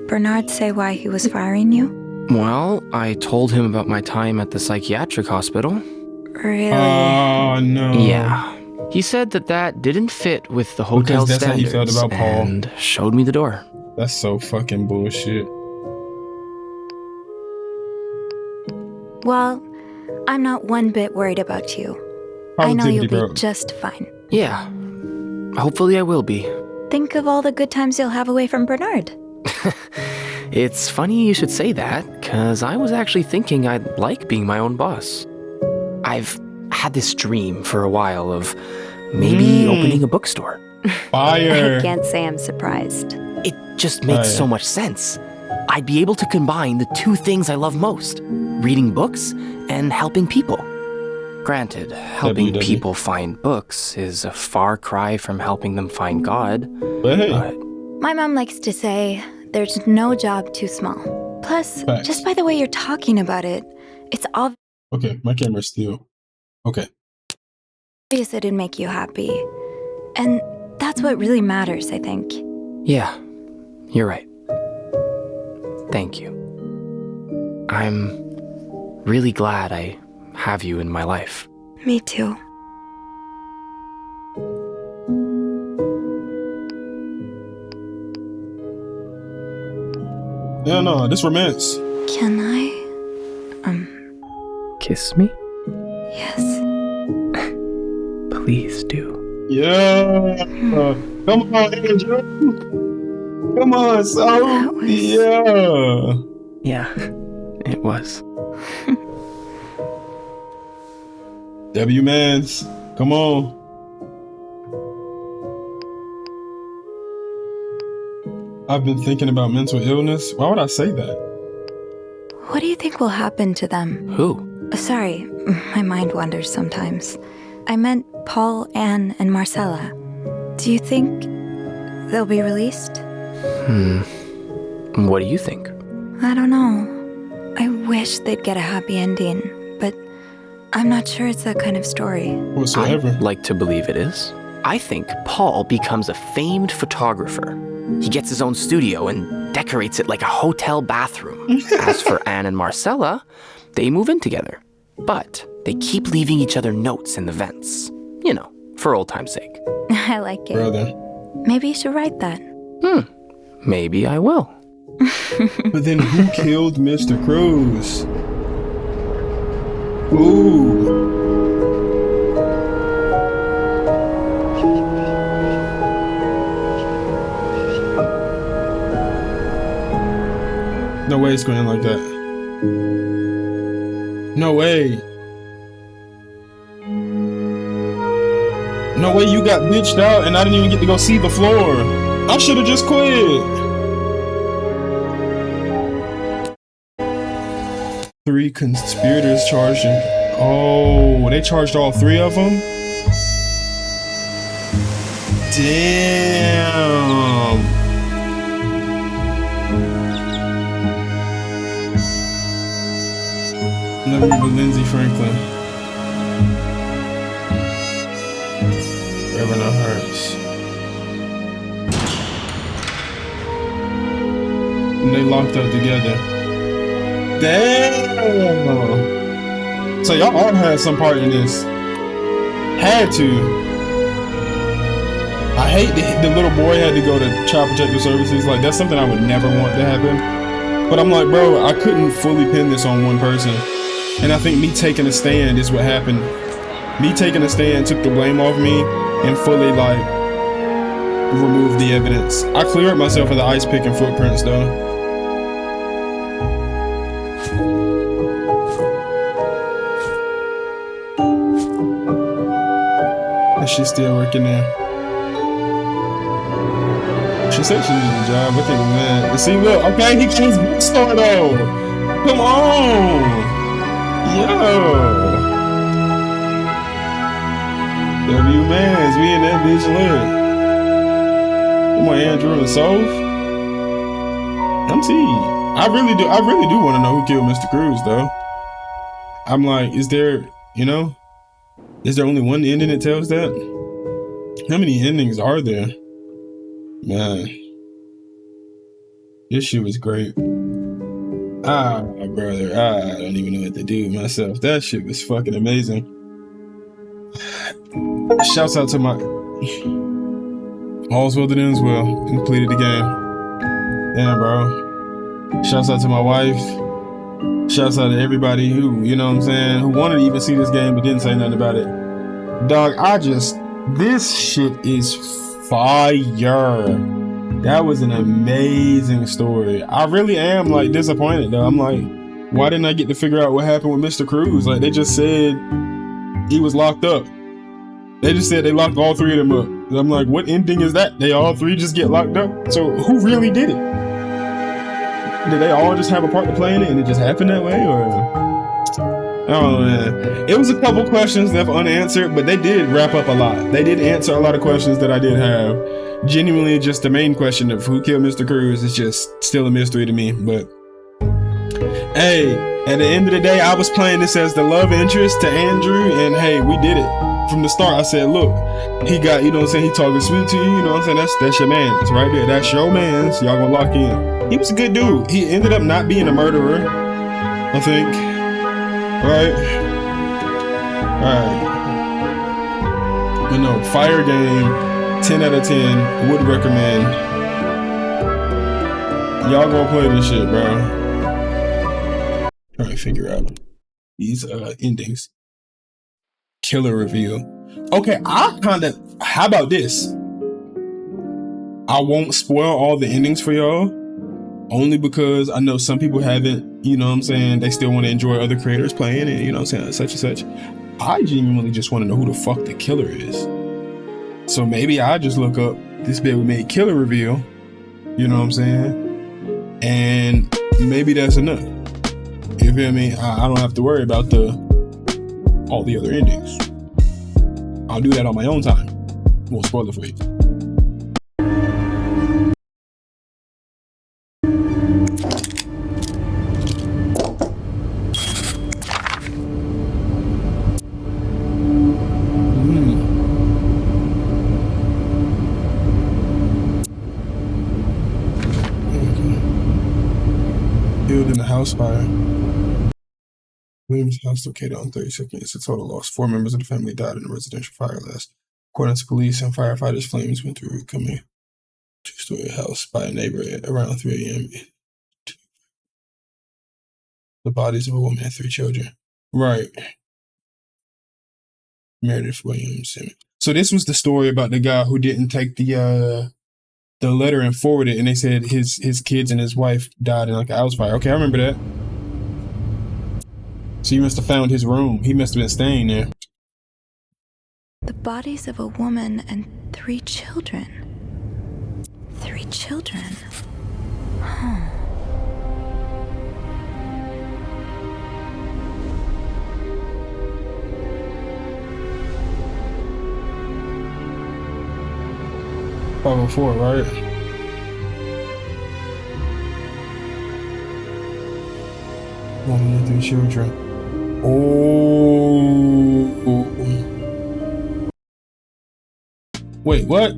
Bernard say why he was firing you? Well, I told him about my time at the psychiatric hospital. Really? Oh, no. Yeah. He said that didn't fit with the hotel Because that's how he standards felt about Paul. and showed me the door. That's so fucking bullshit. Well, I'm not one bit worried about you. I know you'll Positivity, be bro. just fine. Yeah. Hopefully I will be. Think of all the good times you'll have away from Bernard. It's funny you should say that, because I was actually thinking I'd like being my own boss. I've had this dream for a while of maybe opening a bookstore. Fire. I can't say I'm surprised. It just makes Fire. so much sense. I'd be able to combine the two things I love most, reading books and helping people. Granted, helping WW. people find books is a far cry from helping them find God, But hey, but My mom likes to say there's no job too small. Plus, Facts. just by the way you're talking about it, it's obvious okay, my camera's still. Okay. it'd make you happy. And that's what really matters, I think. yeah, you're right. Thank you. I'm really glad I have you in my life. Me too. Yeah, no, this romance. Can I? Kiss me? Yes. Please do. Yeah. Come on, Andrew. Come on, so. That was- Yeah. Yeah, it was. W-Mans. Come on. I've been thinking about mental illness. Why would I say that? What do you think will happen to them? Who? Sorry, my mind wanders sometimes. I meant Paul, Anne, and Marcella. Do you think they'll be released? What do you think? I don't know. I wish they'd get a happy ending, but I'm not sure it's that kind of story. Whatsoever. I'd like to believe it is. I think Paul becomes a famed photographer. He gets his own studio and decorates it like a hotel bathroom. As for Anne and Marcella, they move in together. But they keep leaving each other notes in the vents. You know, for old time's sake. I like it. Brother. Maybe you should write that. Maybe I will. But then who killed Mr. Cruz? Ooh. No way it's going like that. No way. No way you got bitched out and I didn't even get to go see the floor. I should have just quit. 3 conspirators charged. Oh, they charged all 3 of them? Damn. Let me read Lindsay Franklin. Reverend Hurts. And they locked up together. Damn. So y'all all had some part in this. Had to. I hate the little boy had to go to Child Protective Services. Like, that's something I would never want to happen. But I'm like, bro, I couldn't fully pin this on one person. And I think me taking a stand is what happened. Me taking a stand took the blame off me and fully, like, removed the evidence. I cleared myself of the ice pick and footprints, though. And she's still working there. She said she needed a job. I think, man. See, look, okay, he got his bookstore though. Come on, yo. W Mans, we in that bitch lit. Come on, Andrew and Soph. MT. I really do want to know who killed Mr. Cruz though. I'm like, is there only one ending that tells that? How many endings are there? Man, this shit was great. My brother, I don't even know what to do myself. That shit was fucking amazing. Shouts out to my all's well that ends well. Completed the game. Damn, bro. Shouts out to my wife. Shouts out to everybody who, you know what I'm saying, who wanted to even see this game but didn't say nothing about it. Dog, this shit is fire. That was an amazing story. I really am like disappointed though. I'm like, why didn't I get to figure out what happened with Mr. Cruz? Like, they just said he was locked up. They just said they locked all 3 of them up. And I'm like, what ending is that? They all 3 just get locked up? So who really did it? Did they all just have a part to play in it and it just happened that way? Or oh man, it was a couple questions left unanswered, but they did wrap up a lot. They did answer a lot of questions that I did have. Genuinely, just the main question of who killed Mr. Cruz is just still a mystery to me. But hey, at the end of the day, I was playing this as the love interest to Andrew, and hey, we did it. From the start, I said, look, he got, you know what I'm saying, he talking sweet to you, you know what I'm saying, that's your man's right there. That's your man's. Y'all gonna lock in. He was a good dude. He ended up not being a murderer, I think. Right? You know, fire game, 10 out of 10, would recommend. Y'all gonna play this shit, bro. Trying to figure out these endings. Killer reveal. Okay, how about this? I won't spoil all the endings for y'all, only because I know some people haven't, you know what I'm saying, they still want to enjoy other creators playing it, you know what I'm saying, such and such. I genuinely just want to know who the fuck the killer is. So maybe I just look up this bit we made killer reveal, you know what I'm saying, and maybe that's enough. You feel me? I don't have to worry about all the other endings. I'll do that on my own time. Won't spoil it for you. Killed in a house fire. Williams house located on 32nd. It's a total loss. 4 members of the family died in a residential fire last. According to police and firefighters, flames went through coming 2-story house by a neighbor at around 3 a.m. The bodies of a woman and 3 children. Right. Meredith Williams. So this was the story about the guy who didn't take the letter and forward it, and they said his kids and his wife died in like a house fire. Okay, I remember that. So you must have found his room. He must have been staying there. The bodies of a woman and 3 children. 3 children. Huh. 504, right? Woman and 3 children. Oh. Wait, what?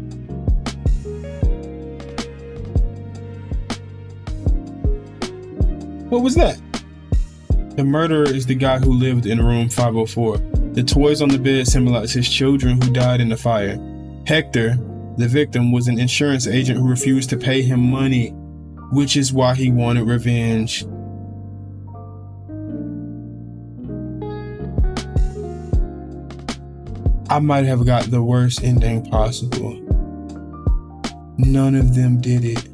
What was that? The murderer is the guy who lived in room 504. The toys on the bed symbolize his children who died in the fire. Hector, the victim, was an insurance agent who refused to pay him money, which is why he wanted revenge. I might have got the worst ending possible. None of them did it.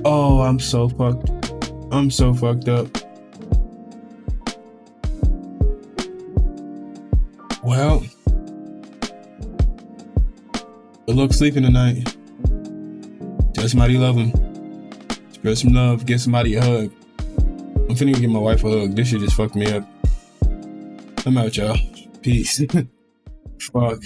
Oh, I'm so fucked up. Well, good luck sleeping tonight. Tell somebody you love them. Spread some love, give somebody a hug. I'm finna go give my wife a hug. This shit just fucked me up. I'm out, y'all. Peace. Fuck.